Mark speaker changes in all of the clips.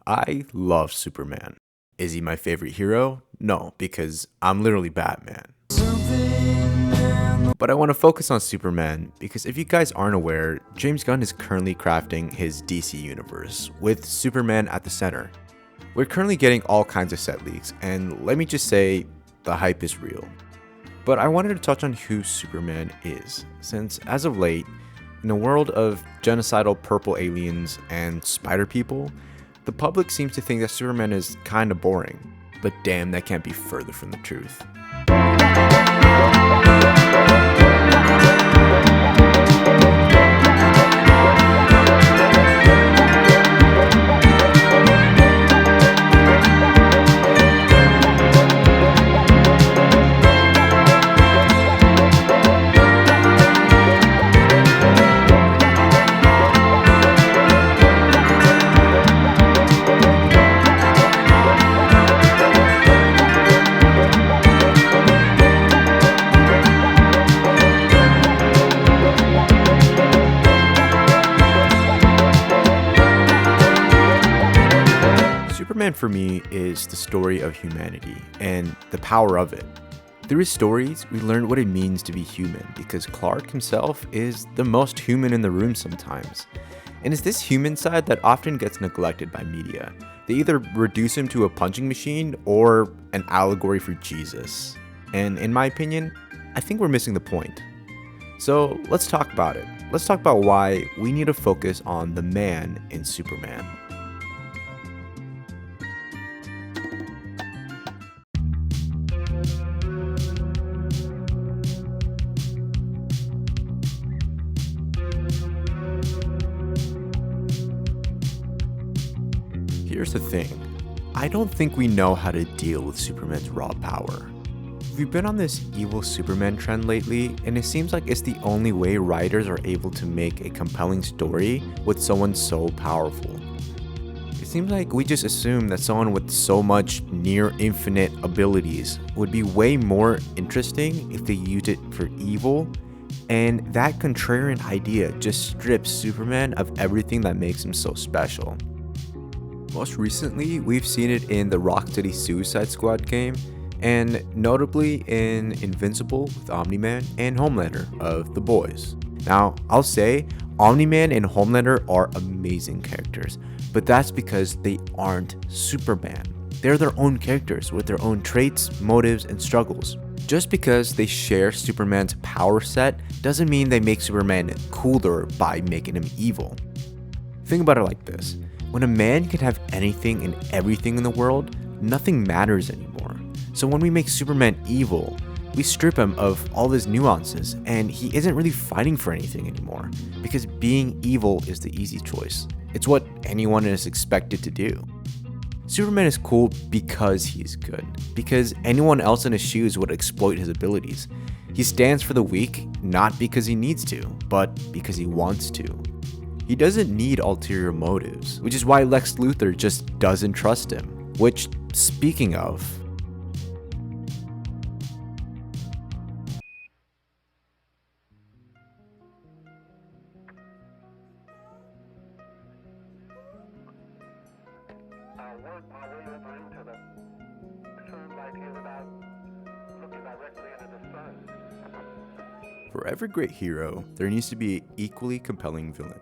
Speaker 1: I love Superman. Is he my favorite hero? No, because I'm literally Batman. But I want to focus on Superman because if you guys aren't aware, James Gunn is currently crafting his DC universe with Superman at the center. We're currently getting all kinds of set leaks, and let me just say, the hype is real. But I wanted to touch on who Superman is, since as of late, in a world of genocidal purple aliens and spider people, the public seems to think that Superman is kinda boring. But damn, that can't be further from the truth. Superman for me is the story of humanity and the power of it. Through his stories, we learn what it means to be human because Clark himself is the most human in the room sometimes. And it's this human side that often gets neglected by media. They either reduce him to a punching machine or an allegory for Jesus. And in my opinion, I think we're missing the point. So let's talk about it. Let's talk about why we need to focus on the man in Superman. Here's the thing, I don't think we know how to deal with Superman's raw power. We've been on this evil Superman trend lately, and it seems like it's the only way writers are able to make a compelling story with someone so powerful. It seems like we just assume that someone with so much near infinite abilities would be way more interesting if they used it for evil, and that contrarian idea just strips Superman of everything that makes him so special. Most recently, we've seen it in the Rocksteady Suicide Squad game, and notably in Invincible with Omni-Man and Homelander of The Boys. Now, I'll say, Omni-Man and Homelander are amazing characters, but that's because they aren't Superman. They're their own characters with their own traits, motives, and struggles. Just because they share Superman's power set doesn't mean they make Superman cooler by making him evil. Think about it like this. When a man can have anything and everything in the world, nothing matters anymore. So when we make Superman evil, we strip him of all his nuances, and he isn't really fighting for anything anymore, because being evil is the easy choice. It's what anyone is expected to do. Superman is cool because he is good, because anyone else in his shoes would exploit his abilities. He stands for the weak, not because he needs to, but because he wants to. He doesn't need ulterior motives, which is why Lex Luthor just doesn't trust him. Which, speaking of,
Speaker 2: I worked my way over into the sunlight here without looking directly into the sun.
Speaker 1: for every great hero, there needs to be an equally compelling villain.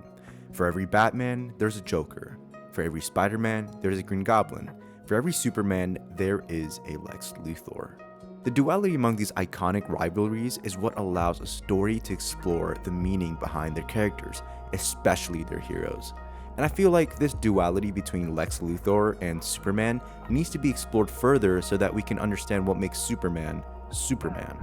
Speaker 1: For every Batman, there's a Joker. For every Spider-Man, there's a Green Goblin. For every Superman, there is a Lex Luthor. The duality among these iconic rivalries is what allows a story to explore the meaning behind their characters, especially their heroes. And I feel like this duality between Lex Luthor and Superman needs to be explored further so that we can understand what makes Superman, Superman.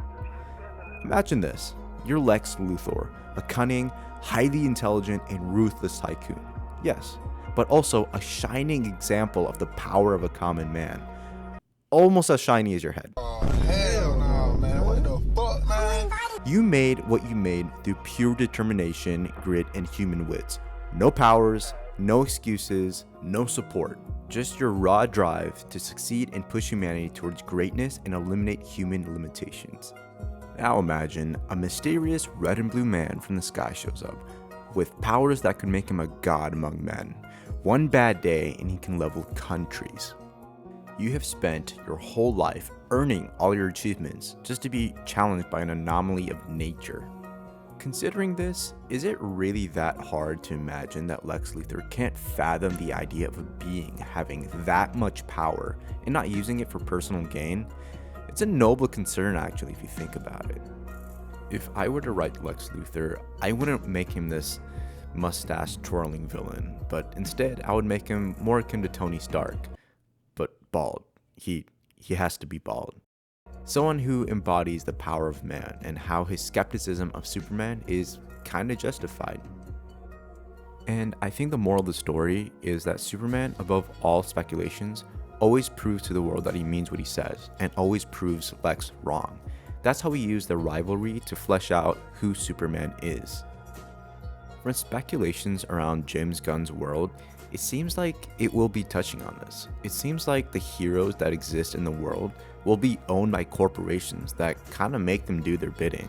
Speaker 1: Imagine this, you're Lex Luthor, a cunning, highly intelligent, and ruthless tycoon. Yes, but also a shining example of the power of a common man. Almost as shiny as your head.
Speaker 2: Oh, hell no, man. What the fuck, man?
Speaker 1: You made what you made through pure determination, grit, and human wits. No powers, no excuses, no support. Just your raw drive to succeed and push humanity towards greatness and eliminate human limitations. Now imagine a mysterious red and blue man from the sky shows up, with powers that could make him a god among men. One bad day and he can level countries. You have spent your whole life earning all your achievements just to be challenged by an anomaly of nature. Considering this, is it really that hard to imagine that Lex Luthor can't fathom the idea of a being having that much power and not using it for personal gain? It's a noble concern actually if you think about it. If I were to write Lex Luthor, I wouldn't make him this mustache twirling villain, but instead I would make him more akin to Tony Stark, but bald. He has to be bald. Someone who embodies the power of man and how his skepticism of Superman is kinda justified. And I think the moral of the story is that Superman, above all speculations, always proves to the world that he means what he says, and always proves Lex wrong. That's how we use the rivalry to flesh out who Superman is. From speculations around James Gunn's world, it seems like it will be touching on this. It seems like the heroes that exist in the world will be owned by corporations that kind of make them do their bidding.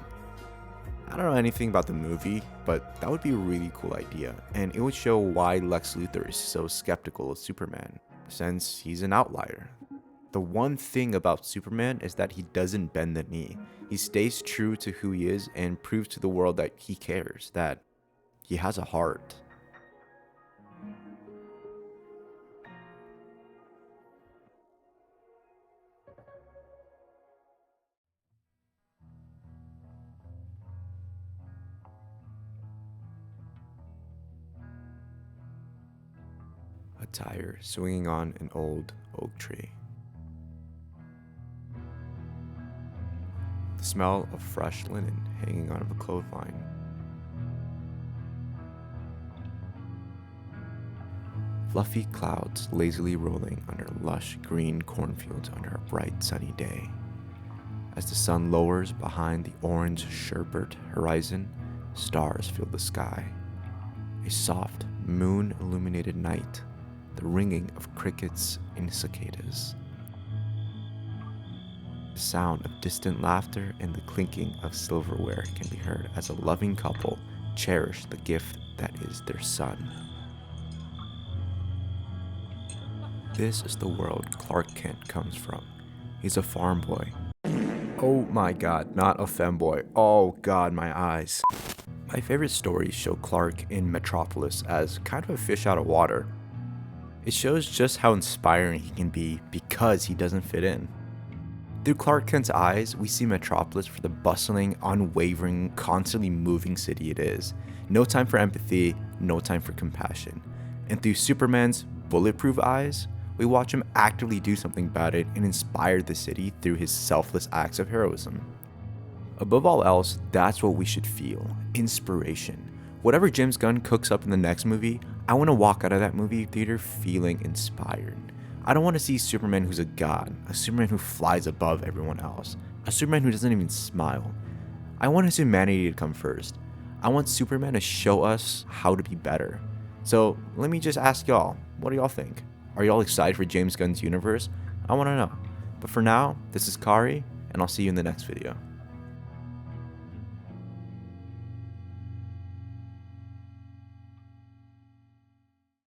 Speaker 1: I don't know anything about the movie, but that would be a really cool idea, and it would show why Lex Luthor is so skeptical of Superman, since he's an outlier. The one thing about Superman is that he doesn't bend the knee. He stays true to who he is and proves to the world that he cares, that he has a heart. A tire swinging on an old oak tree. The smell of fresh linen hanging on a clothesline. Fluffy clouds lazily rolling under lush green cornfields under a bright sunny day. As the sun lowers behind the orange sherbet horizon, stars fill the sky. A soft, moon-illuminated night, the ringing of crickets and cicadas. The sound of distant laughter and the clinking of silverware can be heard as a loving couple cherish the gift that is their son. This is the world Clark Kent comes from. He's a farm boy. Oh my god, not a femboy. Oh god, my eyes. My favorite stories show Clark in Metropolis as kind of a fish out of water. It shows just how inspiring he can be because he doesn't fit in. Through Clark Kent's eyes, we see Metropolis for the bustling, unwavering, constantly moving city it is. No time for empathy, no time for compassion. And through Superman's bulletproof eyes, we watch him actively do something about it and inspire the city through his selfless acts of heroism. Above all else, that's what we should feel, inspiration. Whatever James Gunn cooks up in the next movie, I want to walk out of that movie theater feeling inspired. I don't want to see Superman who's a god, a Superman who flies above everyone else, a Superman who doesn't even smile. I want his humanity to come first. I want Superman to show us how to be better. So let me just ask y'all, what do y'all think? Are y'all excited for James Gunn's universe? I want to know. But for now, this is Kari, and I'll see you in the next video.